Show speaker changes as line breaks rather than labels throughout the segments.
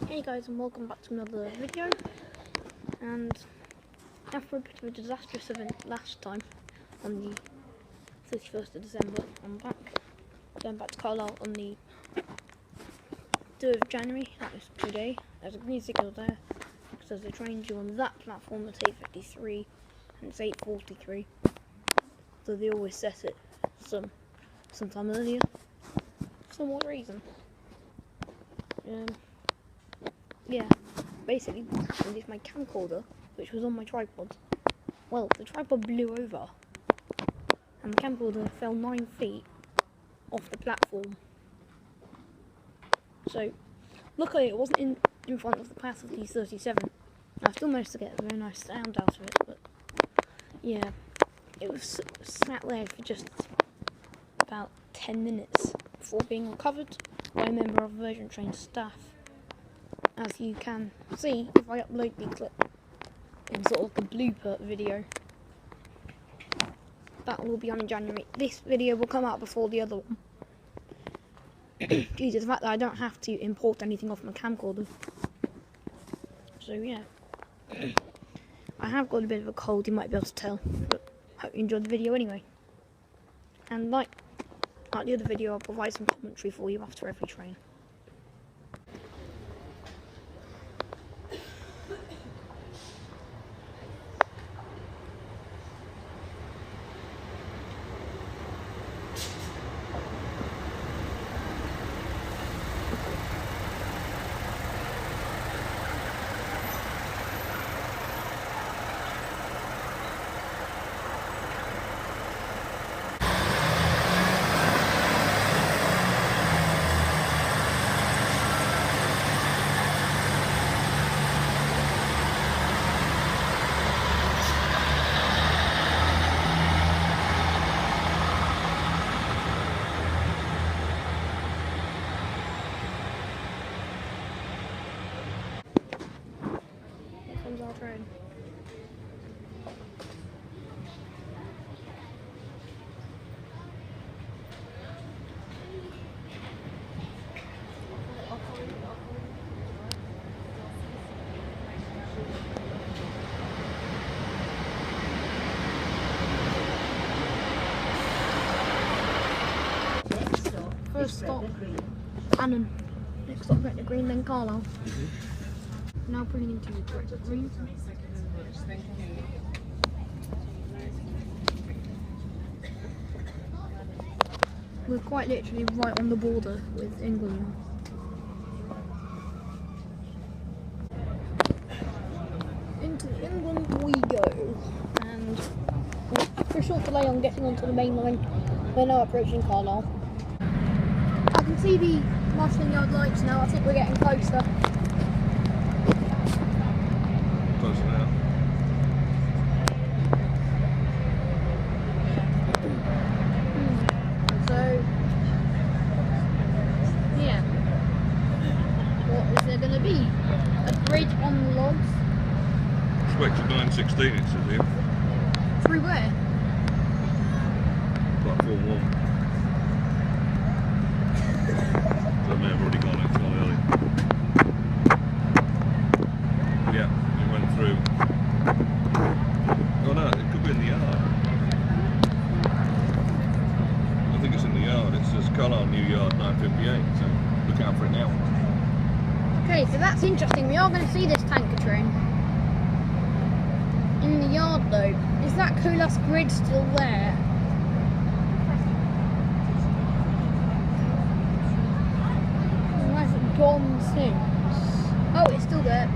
Hey guys, and welcome back to another video. And after a bit of a disastrous event last time on the 31st of December, I'm going back to Carlisle on the 3rd of January. That was today. There's a green signal there because there's a train due on that platform at 8:53 and it's 8:43, so they always set it sometime earlier for some odd reason. Yeah, basically, with my camcorder, which was on my tripod, well, the tripod blew over, and the camcorder fell 9 feet off the platform. So, luckily it wasn't in front of the path of the 37. I still managed to get a very nice sound out of it, but yeah, it was sat there for just about 10 minutes before being recovered by a member of Virgin Train staff. As you can see if I upload the clip in sort of the blooper video. That will be on in January. This video will come out before the other one. Due to the fact that I don't have to import anything off my camcorder. So yeah. I have got a bit of a cold, you might be able to tell. But hope you enjoyed the video anyway. And like the other video, I'll provide some commentary for you after every train. Our train. First stop, Annan. Next stop, Gretna Green, then Carlisle. Now bringing into the Gretna Green. We're quite literally right on the border with England. Into England we go, and for a short delay on getting onto the main line, we're now approaching Carlisle. I can see the marshalling yard lights now. I think we're getting closer.
Close enough.
So, yeah. What is there going to be? A bridge on logs?
Expected 9:16 it says here.
Through where?
Platform 1. So I may have already gone, it's gone early. Yeah, it went through. Oh no, it could be in the yard. I think it's in the yard. It says Carlisle New Yard 9:58, so look out for it now.
Okay, so that's interesting. We are going to see this tanker train. In the yard though. Is that Carlisle grid still there? Or has it gone since? Oh, it's still there.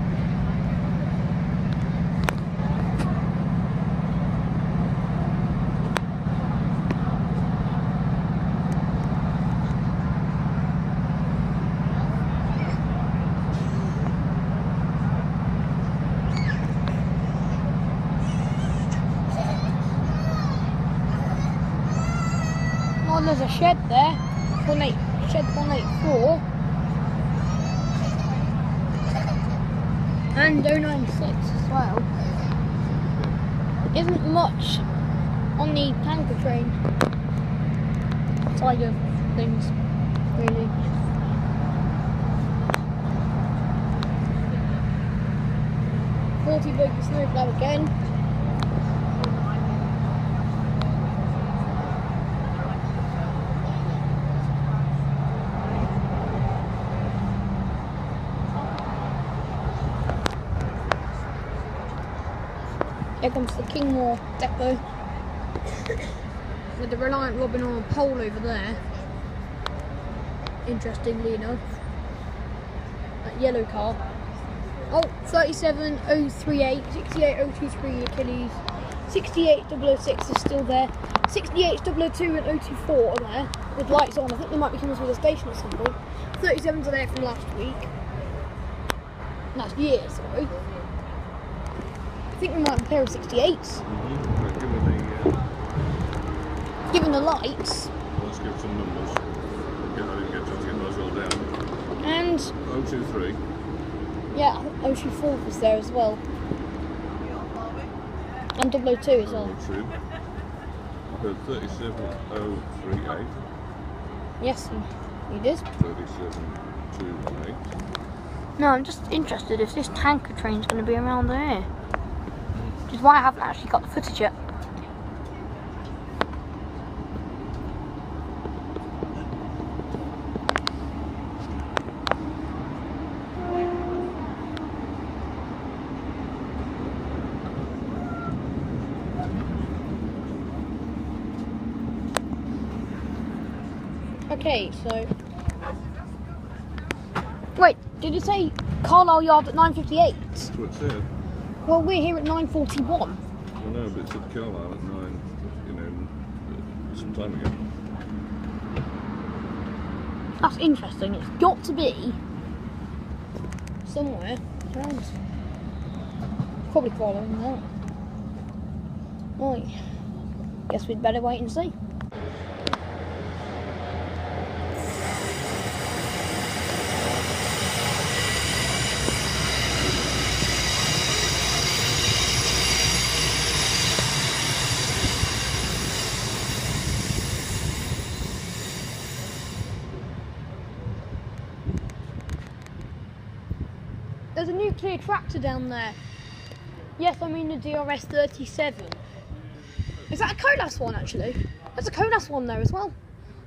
Oh, there's a shed there. Shed 184. And 096 as well. Isn't much on the tanker train side of things, really. 940 broke the snowplow again. Here comes the Kingmore depot with the Reliant Robin on a pole over there. Interestingly enough, that yellow car. Oh, 37038, 68023 Achilles, 68006 is still there, 68002 and 024 are there with lights on. I think they might be coming through the station at some point. 37s are there from last week. Last year, sorry. I think we might have a pair of 68s. Given the lights.
Let's give some numbers. I didn't get a chance to get those all down.
And
023.
yeah, 024 was there as well. And 002 as well.
002. 37038.
Yes, you did.
37218.
No, I'm just interested if this tanker train's going to be around there. Which is why I haven't actually got the footage yet. Okay, so... Wait, did it say Carlisle Yard at 9:58?
That's what it said.
Well, we're here at 9:41.
I know, but it said Carlisle at 9, some time ago.
That's interesting. It's got to be somewhere around. Probably following that. Right. Guess we'd better wait and see. There's a nuclear tractor down there. Yes, I mean the DRS 37. Is that a Colas one actually? There's a Colas one there as well.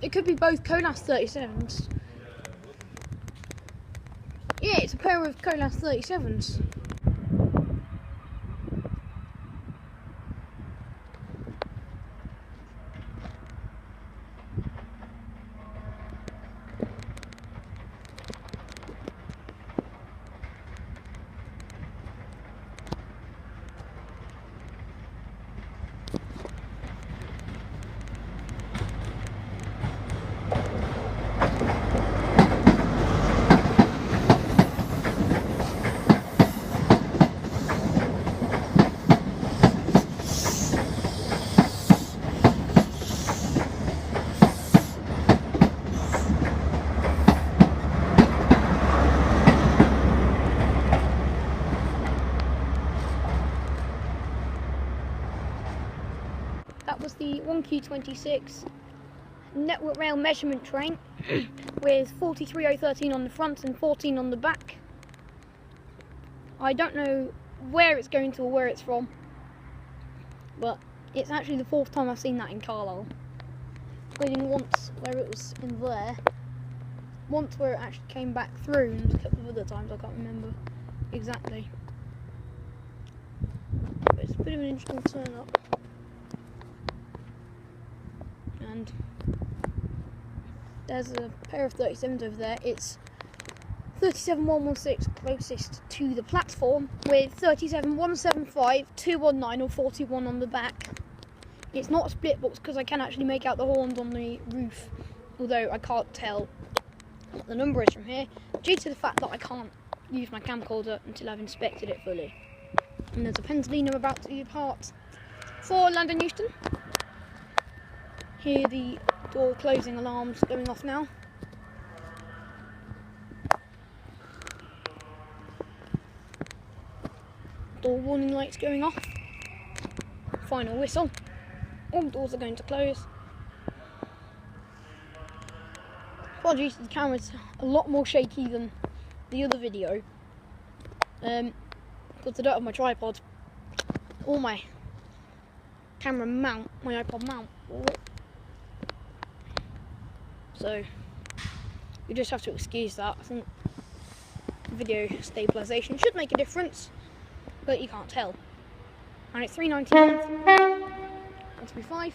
It could be both Colas 37s. Yeah, it's a pair of Colas 37s. That was the 1Q26 network rail measurement train with 43013 on the front and 14 on the back. I don't know where it's going to or where it's from, but it's actually the 4th time I've seen that in Carlisle. Including once where it was in there, once where it actually came back through, and a couple of other times I can't remember exactly. But it's a bit of an interesting turn up. And there's a pair of 37s over there. It's 37116 closest to the platform, with 37175, 219 or 41 on the back. It's not a split box because I can actually make out the horns on the roof, although I can't tell what the number is from here due to the fact that I can't use my camcorder until I've inspected it fully. And there's a Pennsylvania about to depart for London Euston. Hear the door closing alarms going off now. Door warning lights going off. Final whistle. All doors are going to close. Apologies, the camera's a lot more shaky than the other video. because I don't have my tripod or my camera mount, my iPod mount. So you just have to excuse that. I think video stabilisation should make a difference, but you can't tell. And it's $3.91. That's to be 5.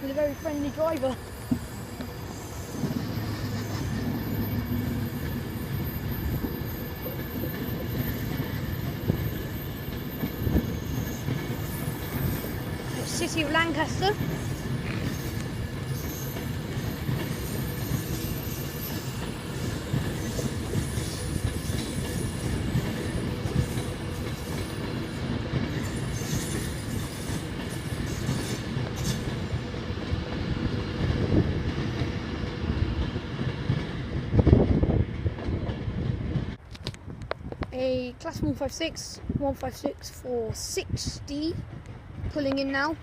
With a very friendly driver. City of Lancaster. A class 156 for 60, pulling in now.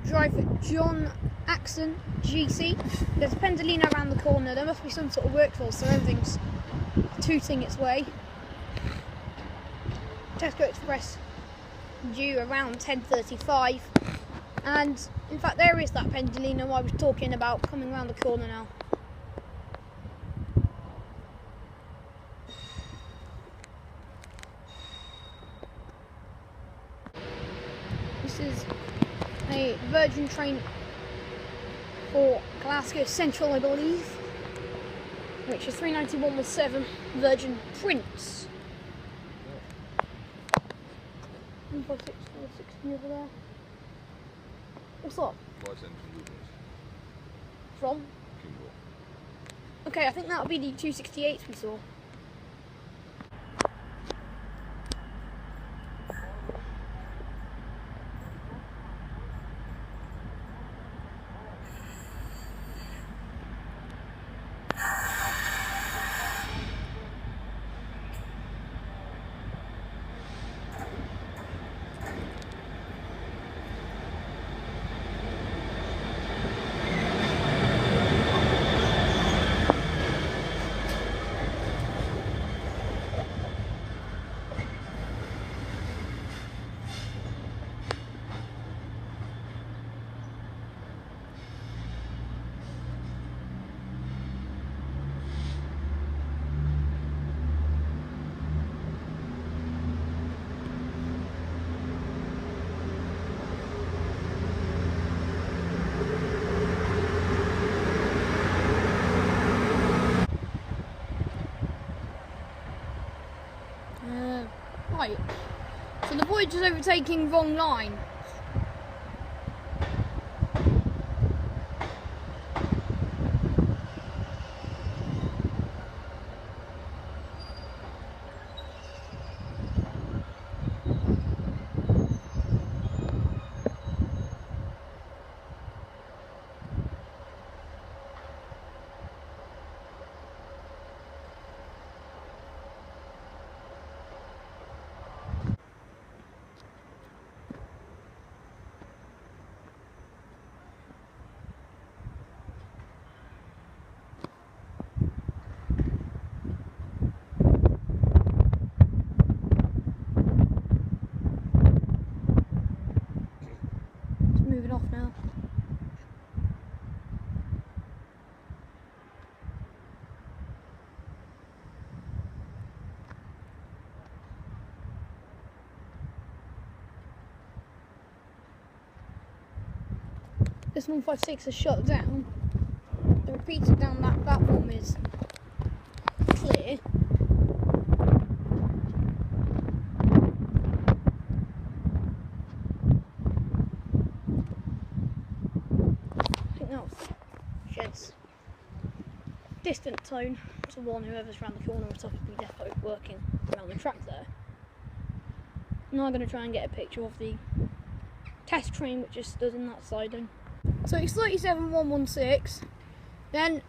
Driver John Axon GC. There's a Pendolino around the corner. There must be some sort of workforce, so everything's tooting its way. Tesco Express due around 10:35, and in fact there is that Pendolino I was talking about coming around the corner now. This is a Virgin train for Glasgow Central, I believe, which is $3.91 with 7 Virgin Prince. 156, 460 over there. What's up? From?
Kimball.
Okay, I think that'll be the 268s we saw. Right, so the Voyage is overtaking wrong line. Moving off now. This 156 is shut down. The repeater down that platform is clear. Sheds distant tone to warn whoever's around the corner of Toppy Depot working around the track there. Now I'm going to try and get a picture of the test train which is stood in that siding. So it's 37116, then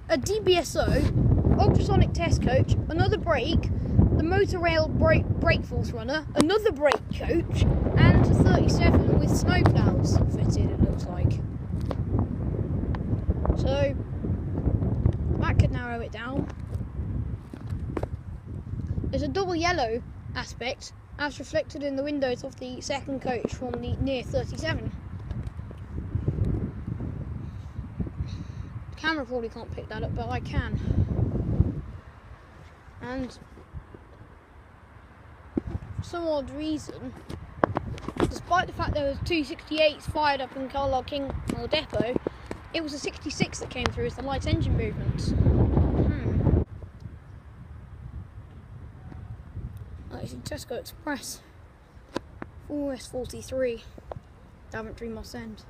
a DBSO, ultrasonic test coach, another brake, the motor rail brake force runner, another brake coach, and 37 with snowplows fitted, it looks like. So that could narrow it down. There's a double yellow aspect as reflected in the windows of the second coach from the near 37. The camera probably can't pick that up, but I can. And for some odd reason, despite the fact there was 2 68s fired up in Carlisle Kinghall Depot, it was a 66 that came through as the light engine movement. That's in Tesco Express. 4S43, Daventry Moss End.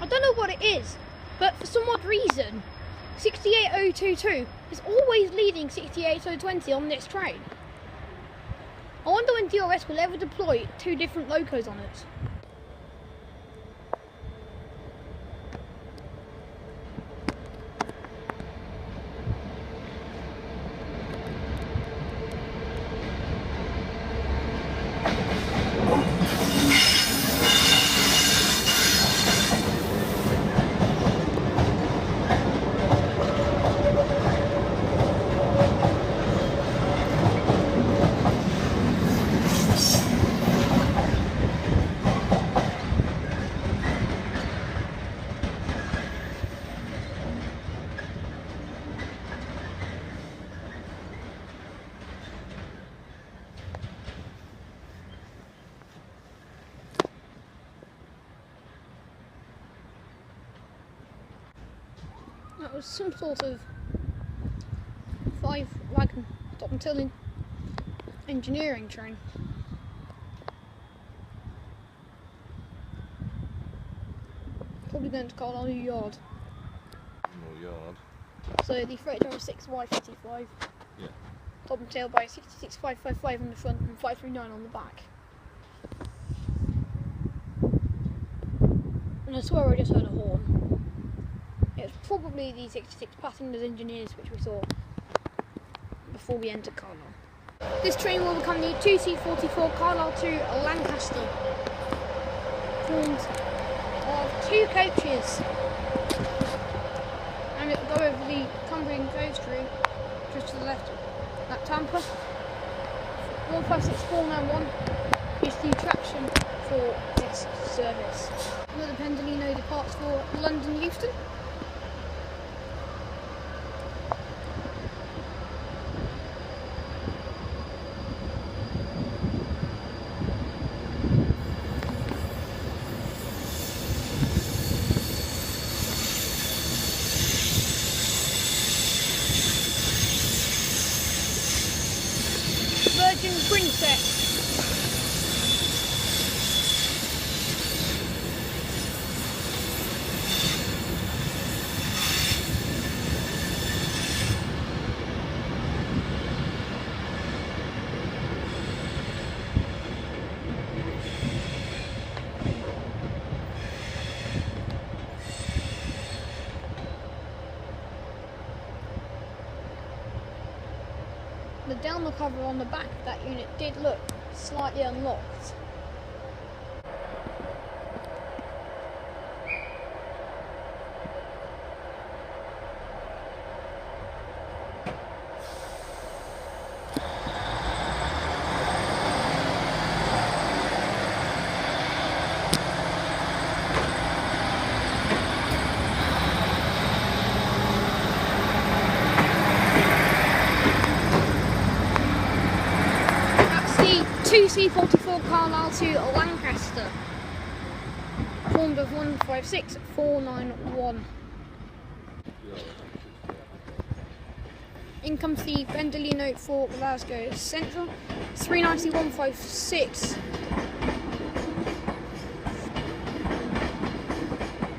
I don't know what it is, but for some odd reason, 68022 is always leading 68020 on this train. I wonder when DRS will ever deploy 2 different locos on it. That was some sort of 5-wagon top and tail engineering train. Probably going to Carlisle New Yard.
New Yard.
So the freight driver 6Y55.
Yeah.
Top and tail by 66555 on the front and 539 on the back. And I swear I just heard a horn. It was probably the 66 passengers engineers which we saw before we entered Carlisle. This train will become the 2C44 Carlisle to Lancaster. formed of 2 coaches, and it will go over the Cumbrian Coast route just to the left at Tampa. 156491 is the attraction for this service. Another Pendolino departs for London Euston. Virgin Princess. The downward cover on the back of that unit did look slightly unlocked. Two C44 Carlisle to Lancaster, formed of 156491. In comes the Pendolino for Glasgow Central, 390156.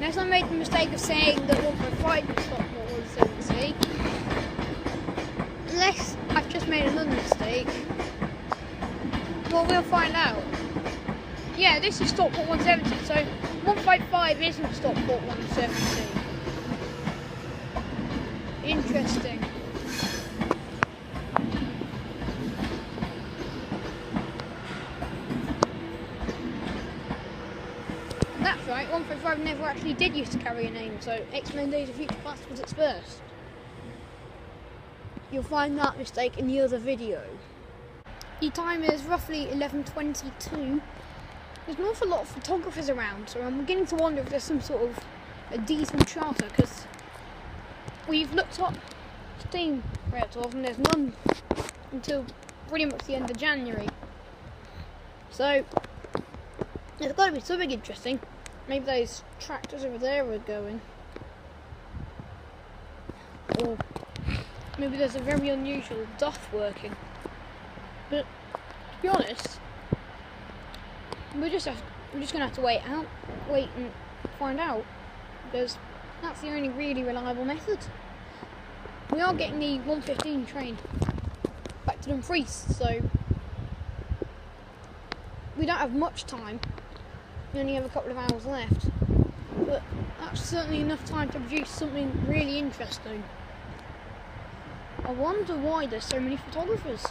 Next, I made the mistake of saying that 1.5 would stop what was 70. Unless I've just made another mistake. Well, we'll find out. Yeah, this is Stockport 170, so 155 isn't Stockport 170. Interesting. That's right, 155 never actually did used to carry a name, so X-Men Days of Future Past was its first. You'll find that mistake in the other video. The time is roughly 11:22. There's an awful lot of photographers around, so I'm beginning to wonder if there's some sort of a decent charter, because we've looked up Steam Creators and there's none until pretty much the end of January. So there's got to be something interesting. Maybe those tractors over there are going, or maybe there's a very unusual DOF working. But to be honest, we're just gonna have to wait and find out, because that's the only really reliable method. We are getting the 1:15 train back to Dumfries, so we don't have much time. We only have a couple of hours left, but that's certainly enough time to produce something really interesting. I wonder why there's so many photographers.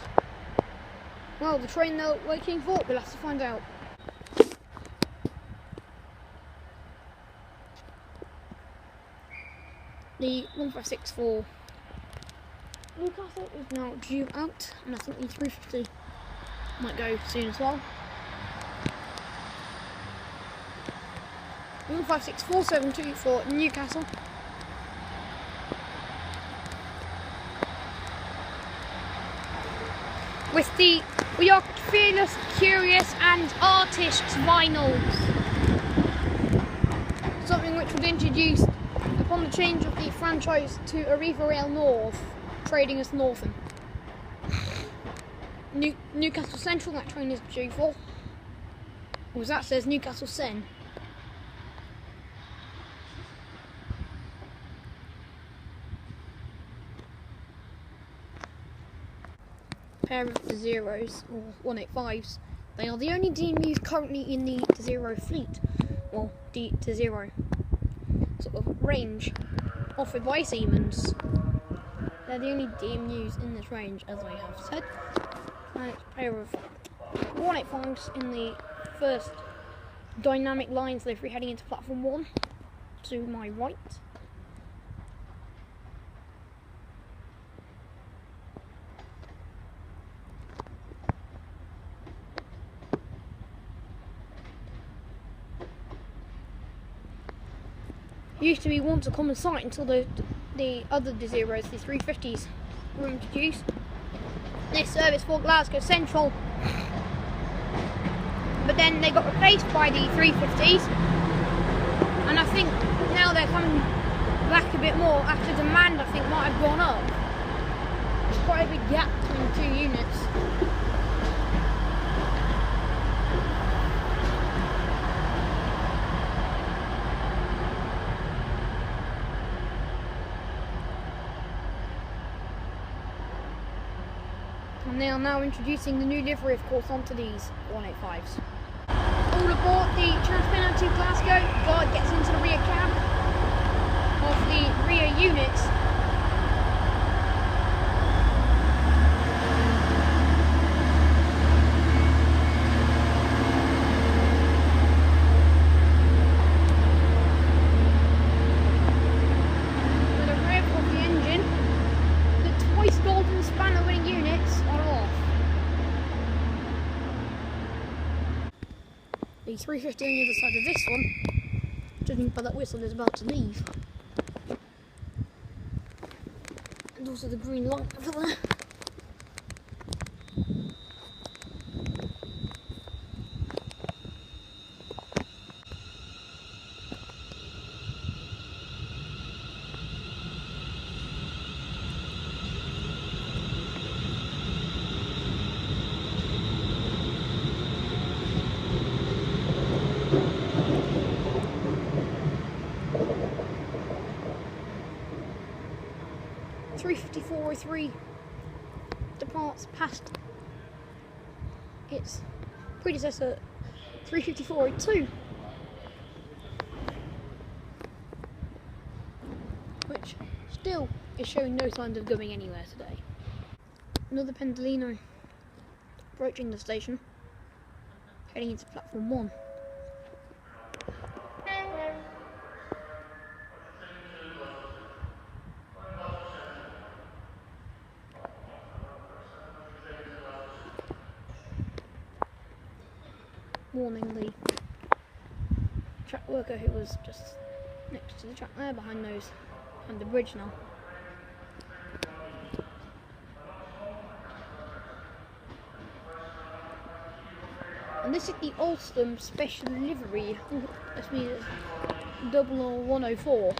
Well, the train they're waiting for, we'll have to find out. The 1564 Newcastle is now due out, and I think the 350 might go soon as well. 156472 for Newcastle. With the We Are Fearless, Curious and Artists vinyl. Something which was introduced upon the change of the franchise to Arriva Rail North, trading as Northern. Newcastle Central, that train is due for. Or as that says, Newcastle Sen. Pair of the Zeros, or 185s. They are the only DMUs currently in the Zero fleet, well, D-Zero sort of range offered by Siemens. They're the only DMUs in this range, as I have said. And it's a pair of 185s in the first Dynamic Lines livery heading into platform 1 to my right. Used to be once a common sight until the other Zeros, the 350s, were introduced. This service for Glasgow Central, but then they got replaced by the 350s, and I think now they're coming back a bit more after demand, I think, might have gone up. There's quite a big gap between the two units. And they are now introducing the new livery, of course, onto these 185s. All aboard the Transpennine to Glasgow. Guard gets into the rear cab of the rear units. With a rev of the engine, the twice golden spanner winning units are off. The 350 on the other side of this one, judging by that whistle, is about to leave. And also the green light over there. .354.03 departs past its predecessor 354.02, which still is showing no signs of going anywhere today. Another Pendolino approaching the station, heading into platform 1. Warning the track worker who was just next to the track there, behind the bridge now. And this is the Alstom special livery. This means 104.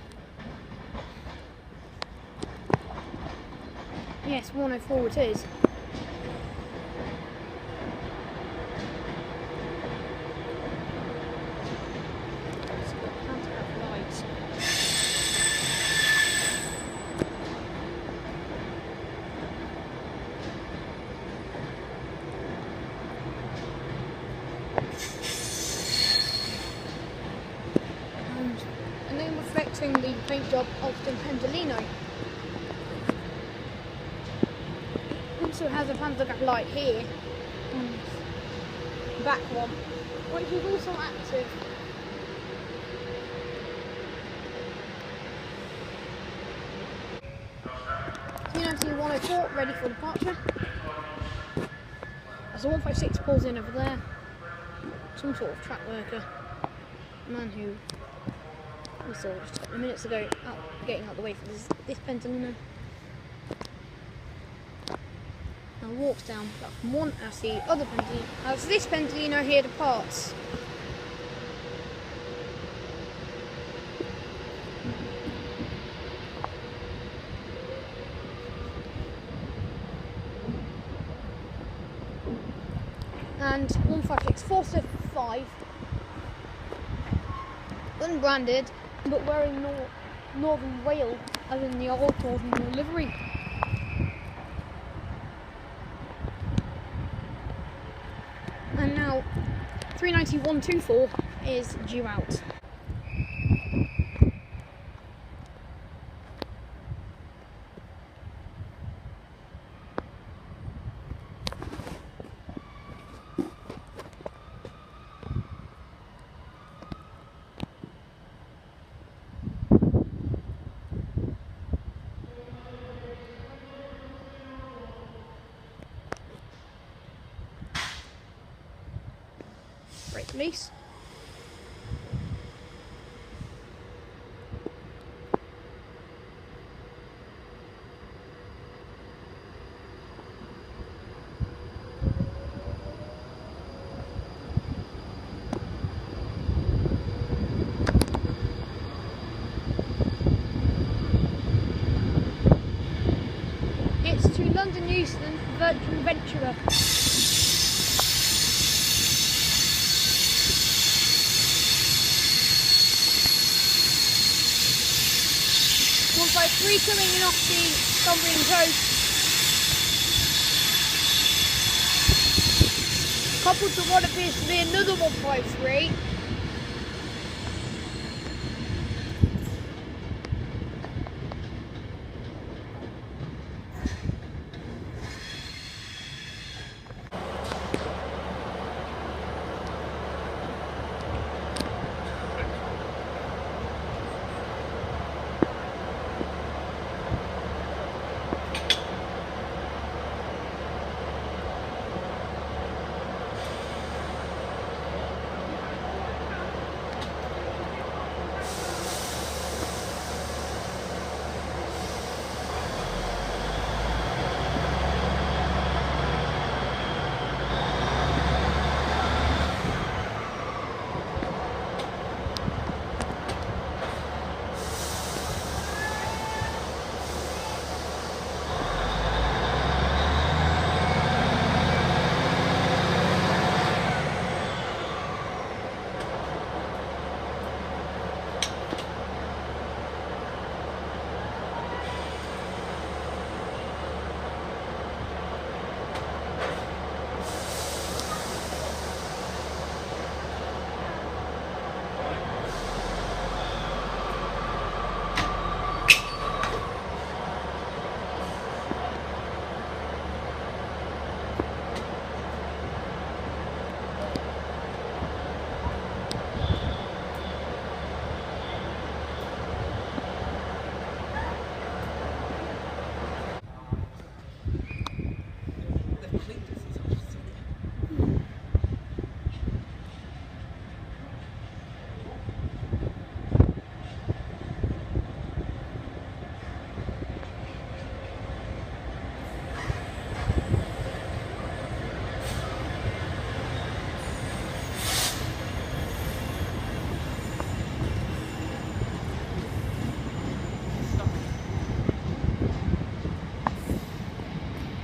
Yes, 104 it is. And then reflecting the paint job of the Pendolino. It also has a pantograph light here, back one, which is also active. Unity 104 ready for departure. As the 156 pulls in over there, some sort of track worker, a man who we saw just a couple of minutes ago getting out the way for this Pendolino. Now walks down platform 1 as the other Pendolino, as this Pendolino here departs. And 156-475, unbranded, but wearing Northern Wales, as in the old Northern Wales livery. And now 390-124 is due out. Police. It's to London Euston, Virgin Venturer. 153 coming in off the Cumbrian coast. Coupled to what appears to be another 153.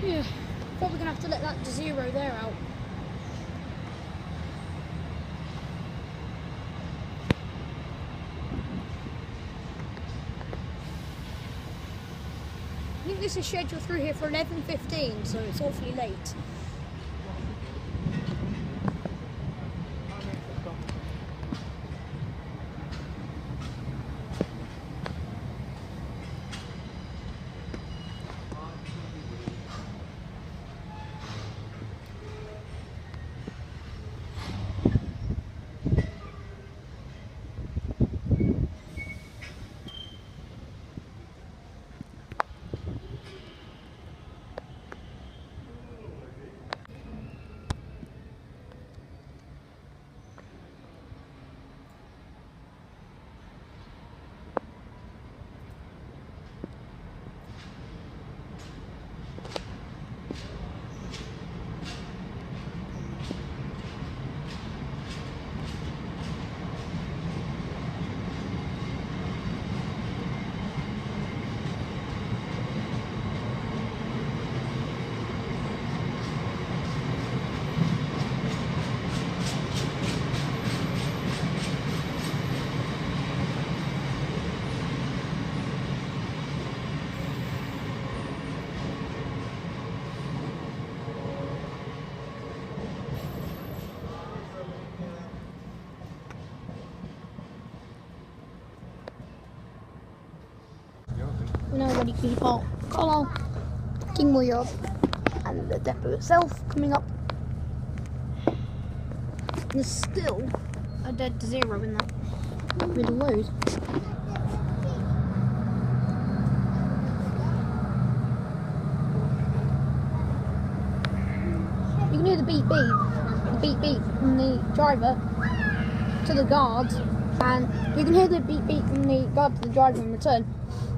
Yeah, probably gonna have to let that zero there out. I think this is scheduled through here for 11:15, so it's awfully late. We're now ready to depart Carlisle, Kingmore Yard, and the depot itself coming up. There's still a dead zero in that middle road. You can hear the beep beep. beep beep from the driver to the guards, and you can hear the beep beep from the guard to the driver in return.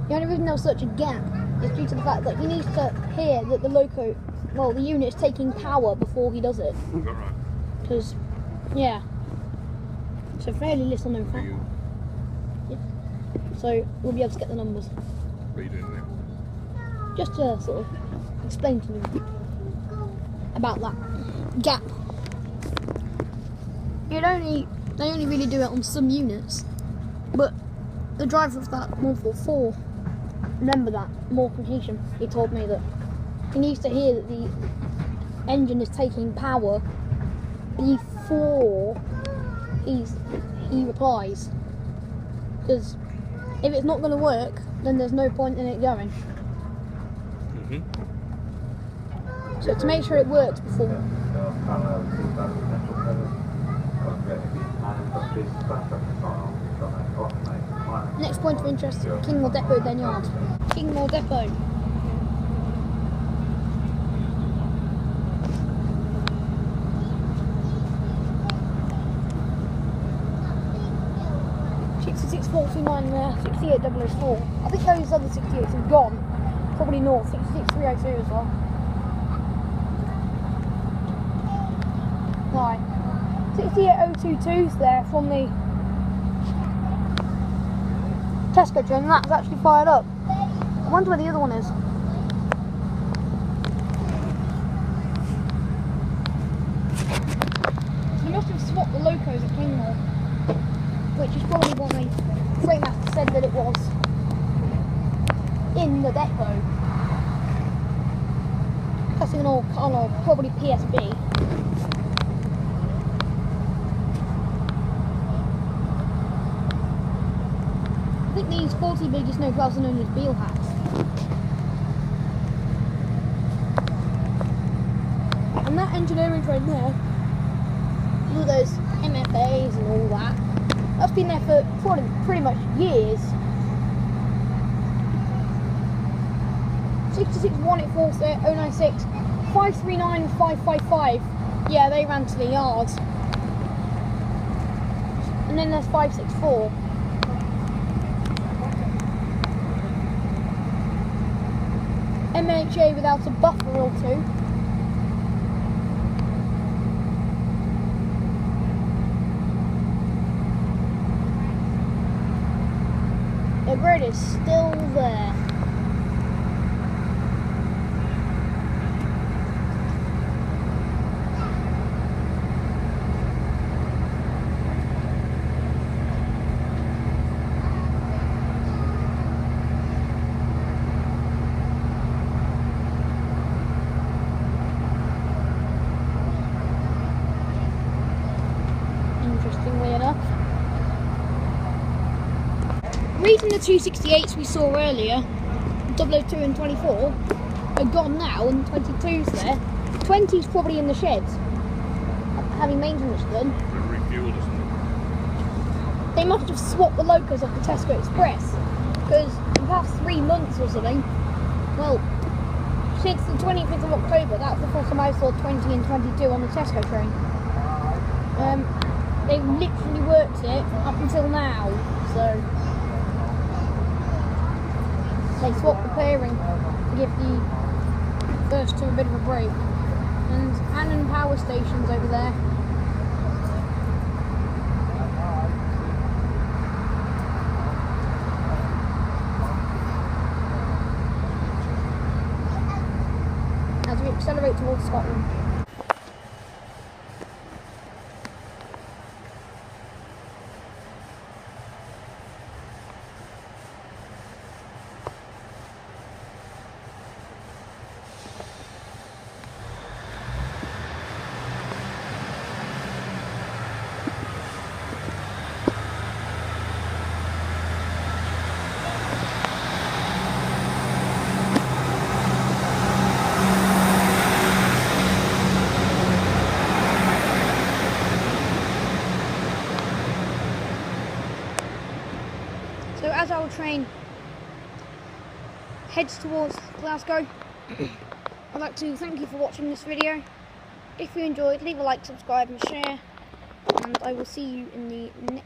The only reason there's such a gap is due to the fact that he needs to hear that the unit is taking power before he does it.
Is that right?
Because, yeah, it's a fairly little known fact. Yeah. So we'll be able to get the numbers.
What are you doing there?
Just to sort of explain to you about that gap. They only really do it on some units, but the driver of that 144, remember that, more completion, he told me that he needs to hear that the engine is taking power before he replies, because if it's not going to work, then there's no point in it going. So to make sure it works before. Next point of interest, Kingmore Depot, then yard. Kingmore Depot. there, 68004. I think those other 68s have gone. Probably north, 66302 as well. Right. 68022's there from the Tesco train, and that's actually fired up. I wonder where the other one is. So they must have swapped the locos at Kingmore, which is probably what my freight master said that it was in the depot. Passing an old Carlisle, probably PSB. I think these 40 biggest snowplows are known as Beal hats. And that engineering train there, all those MFAs and all that, that's been there for pretty much years. 661840 096 539 555. Yeah, they ran to the yard. And then there's 564. MHA without a buffer or two. The grid is still there. Interestingly enough. Reason the 268s we saw earlier, 002 and 24, are gone now, and 22's there. 20's probably in the sheds, having maintenance done.
Refueled or something.
They must have swapped the locos off the Tesco Express, because in the past 3 months or something, well, since the 25th of October, that was the first time I saw 20 and 22 on the Tesco train. They've literally worked it up until now, so they swapped the pairing to give the first two a bit of a break. And Annan Power Station's over there. As we accelerate towards Scotland. So as our train heads towards Glasgow, I'd like to thank you for watching this video. if you enjoyed, leave a like, subscribe and share, and I will see you in the next